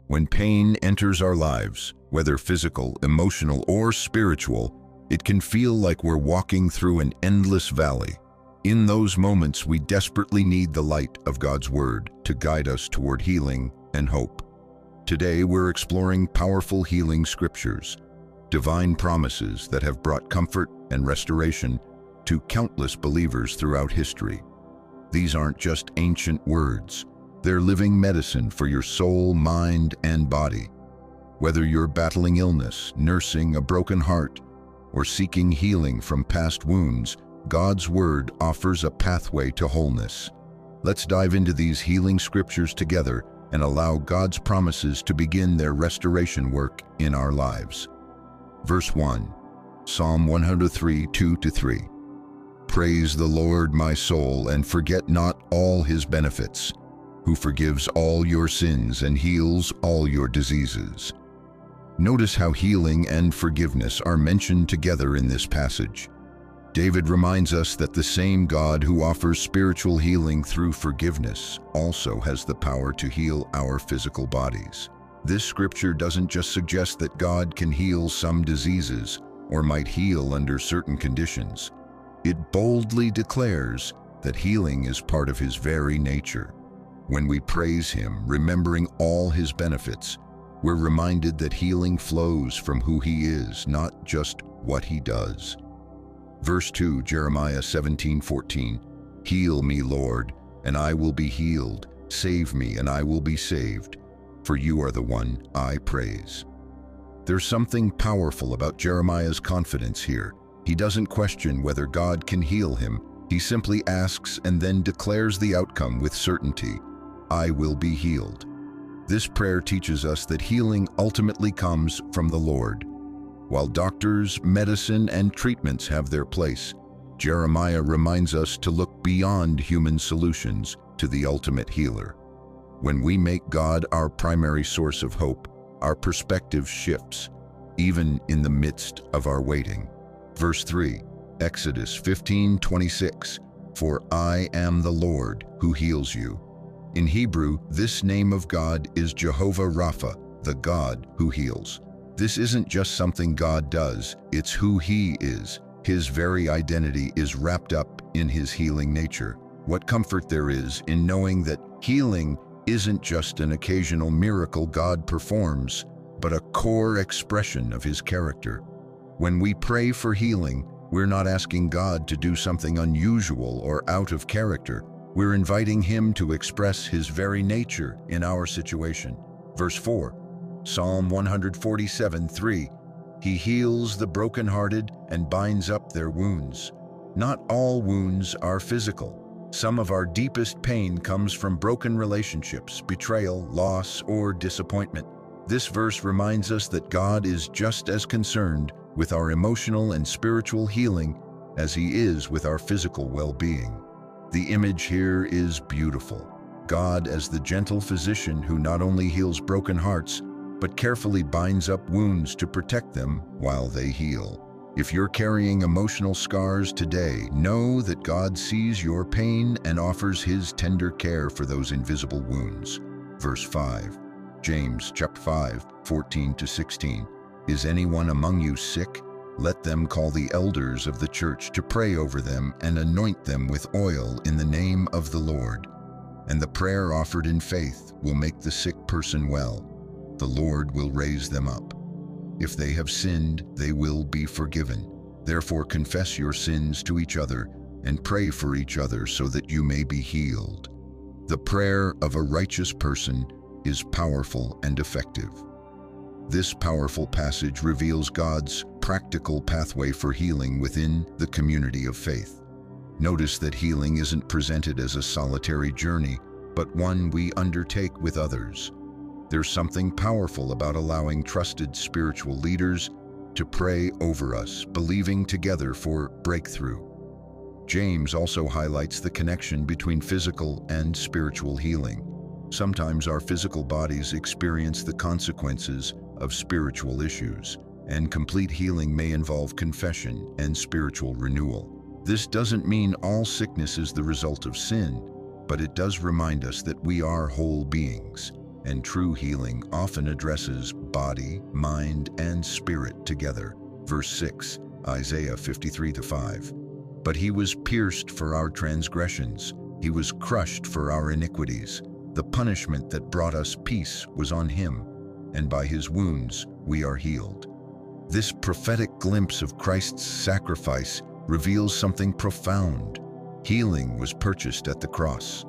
When pain enters our lives, whether physical, emotional, or spiritual, it can feel like we're walking through an endless valley. In those moments, we desperately need the light of God's Word to guide us toward healing and hope. Today, we're exploring powerful healing scriptures, divine promises that have brought comfort and restoration to countless believers throughout history. These aren't just ancient words. They're living medicine for your soul, mind, and body. Whether you're battling illness, nursing a broken heart, or seeking healing from past wounds, God's Word offers a pathway to wholeness. Let's dive into these healing scriptures together and allow God's promises to begin their restoration work in our lives. Verse 1, Psalm 103, 2-3. Praise the Lord, my soul, and forget not all his benefits, who forgives all your sins and heals all your diseases. Notice how healing and forgiveness are mentioned together in this passage. David reminds us that the same God who offers spiritual healing through forgiveness also has the power to heal our physical bodies. This scripture doesn't just suggest that God can heal some diseases or might heal under certain conditions. It boldly declares that healing is part of his very nature. When we praise him, remembering all his benefits, we're reminded that healing flows from who he is, not just what he does. Verse 2, Jeremiah 17:14. Heal me, Lord, and I will be healed. Save me, and I will be saved, for you are the one I praise. There's something powerful about Jeremiah's confidence here. He doesn't question whether God can heal him. He simply asks and then declares the outcome with certainty. I will be healed. This prayer teaches us that healing ultimately comes from the Lord. While doctors, medicine, and treatments have their place, Jeremiah reminds us to look beyond human solutions to the ultimate healer. When we make God our primary source of hope, our perspective shifts, even in the midst of our waiting. Verse 3, Exodus 15:26. For I am the Lord who heals you. In Hebrew, this name of God is Jehovah Rapha, the God who heals. This isn't just something God does, it's who he is. His very identity is wrapped up in his healing nature. What comfort there is in knowing that healing isn't just an occasional miracle God performs, but a core expression of his character. When we pray for healing, we're not asking God to do something unusual or out of character. We're inviting him to express his very nature in our situation. Verse 4, Psalm 147:3. He heals the brokenhearted and binds up their wounds. Not all wounds are physical. Some of our deepest pain comes from broken relationships, betrayal, loss, or disappointment. This verse reminds us that God is just as concerned with our emotional and spiritual healing as he is with our physical well-being. The image here is beautiful. God as the gentle physician who not only heals broken hearts, but carefully binds up wounds to protect them while they heal. If you're carrying emotional scars today, know that God sees your pain and offers his tender care for those invisible wounds. Verse 5, James chapter 5, 14-16. Is anyone among you sick? Let them call the elders of the church to pray over them and anoint them with oil in the name of the Lord. And the prayer offered in faith will make the sick person well. The Lord will raise them up. If they have sinned, they will be forgiven. Therefore confess your sins to each other and pray for each other so that you may be healed. The prayer of a righteous person is powerful and effective. This powerful passage reveals God's practical pathway for healing within the community of faith. Notice that healing isn't presented as a solitary journey, but one we undertake with others. There's something powerful about allowing trusted spiritual leaders to pray over us, believing together for breakthrough. James also highlights the connection between physical and spiritual healing. Sometimes our physical bodies experience the consequences of spiritual issues, and complete healing may involve confession and spiritual renewal. This doesn't mean all sickness is the result of sin, but it does remind us that we are whole beings. and true healing often addresses body, mind, and spirit together. Verse 6, Isaiah 53-5. But he was pierced for our transgressions, he was crushed for our iniquities. The punishment that brought us peace was on him, and by his wounds we are healed. This prophetic glimpse of Christ's sacrifice reveals something profound. Healing was purchased at the cross.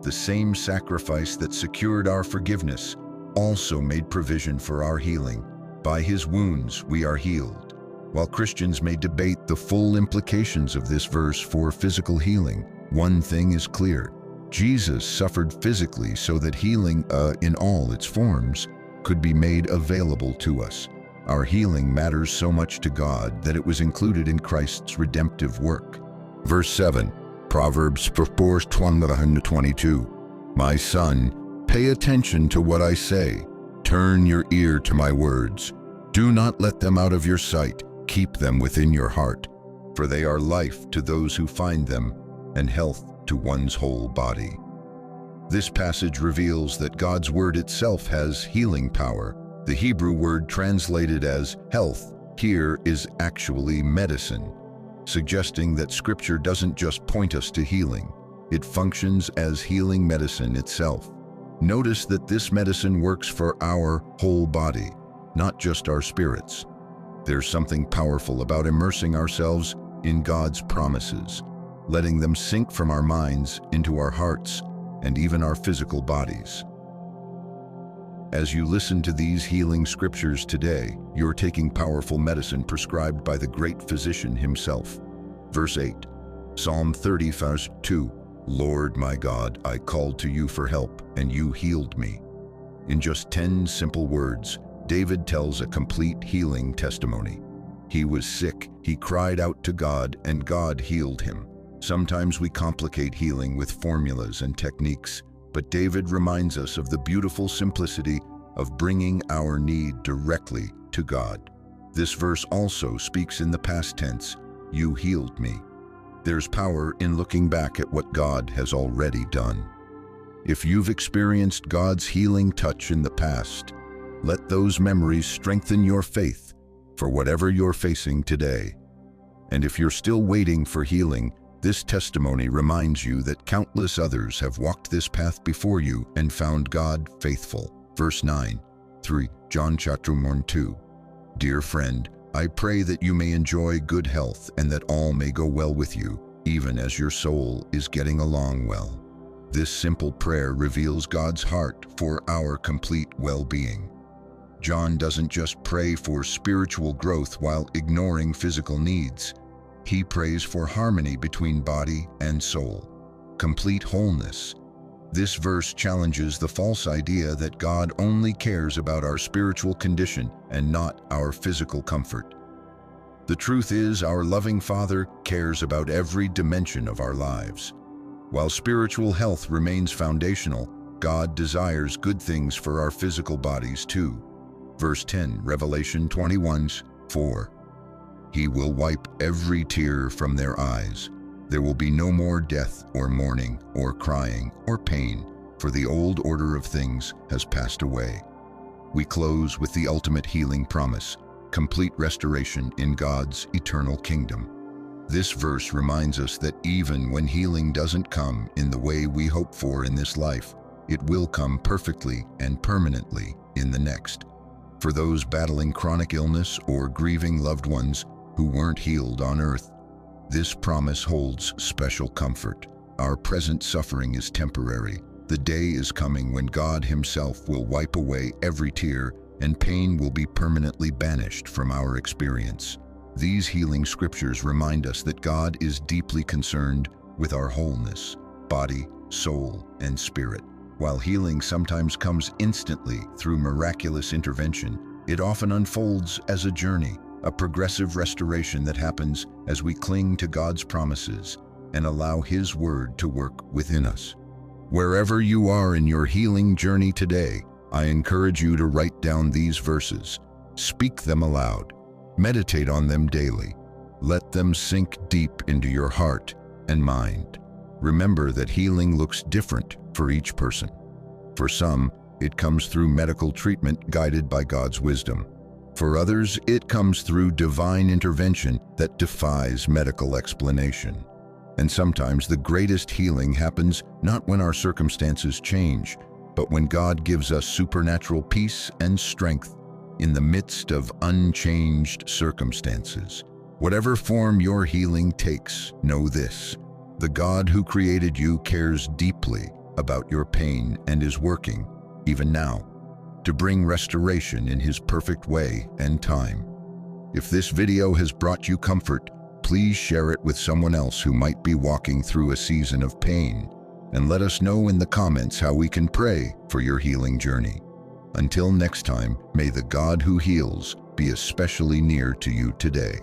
The same sacrifice that secured our forgiveness also made provision for our healing. By his wounds we are healed. While Christians may debate the full implications of this verse for physical healing, one thing is clear. Jesus suffered physically so that healing, in all its forms, could be made available to us. Our healing matters so much to God that it was included in Christ's redemptive work. Verse 7, Proverbs 4:22. My son, pay attention to what I say. Turn your ear to my words. Do not let them out of your sight. Keep them within your heart, for they are life to those who find them and health to one's whole body. This passage reveals that God's word itself has healing power. The Hebrew word translated as health here is actually medicine, suggesting that Scripture doesn't just point us to healing, it functions as healing medicine itself. Notice that this medicine works for our whole body, not just our spirits. There's something powerful about immersing ourselves in God's promises, letting them sink from our minds into our hearts and even our physical bodies. As you listen to these healing scriptures today, you're taking powerful medicine prescribed by the great physician himself. Verse 8, Psalm 30, verse 2, Lord my God, I called to you for help, and you healed me. In just 10 simple words, David tells a complete healing testimony. He was sick, he cried out to God, and God healed him. Sometimes we complicate healing with formulas and techniques, but David reminds us of the beautiful simplicity of bringing our need directly to God. This verse also speaks in the past tense, you healed me. There's power in looking back at what God has already done. If you've experienced God's healing touch in the past, let those memories strengthen your faith for whatever you're facing today. And if you're still waiting for healing, this testimony reminds you that countless others have walked this path before you and found God faithful. Verse 9, 3, John chapter 1:2. Dear friend, I pray that you may enjoy good health and that all may go well with you, even as your soul is getting along well. This simple prayer reveals God's heart for our complete well-being. John doesn't just pray for spiritual growth while ignoring physical needs. He prays for harmony between body and soul, complete wholeness. This verse challenges the false idea that God only cares about our spiritual condition and not our physical comfort. The truth is, our loving Father cares about every dimension of our lives. While spiritual health remains foundational, God desires good things for our physical bodies too. Verse 10, Revelation 21:4. He will wipe every tear from their eyes. There will be no more death or mourning or crying or pain, for the old order of things has passed away. We close with the ultimate healing promise, complete restoration in God's eternal kingdom. This verse reminds us that even when healing doesn't come in the way we hope for in this life, it will come perfectly and permanently in the next. For those battling chronic illness or grieving loved ones who weren't healed on earth, this promise holds special comfort. Our present suffering is temporary. The day is coming when God Himself will wipe away every tear and pain will be permanently banished from our experience. These healing scriptures remind us that God is deeply concerned with our wholeness, body, soul, and spirit. While healing sometimes comes instantly through miraculous intervention, it often unfolds as a journey, a progressive restoration that happens as we cling to God's promises and allow His word to work within us. Wherever you are in your healing journey today, I encourage you to write down these verses. Speak them aloud. Meditate on them daily. Let them sink deep into your heart and mind. Remember that healing looks different for each person. For some, it comes through medical treatment guided by God's wisdom. For others, it comes through divine intervention that defies medical explanation. And sometimes the greatest healing happens not when our circumstances change, but when God gives us supernatural peace and strength in the midst of unchanged circumstances. Whatever form your healing takes, know this: the God who created you cares deeply about your pain and is working, even now, to bring restoration in His perfect way and time. If this video has brought you comfort, please share it with someone else who might be walking through a season of pain, and let us know in the comments how we can pray for your healing journey. Until next time, may the God who heals be especially near to you today.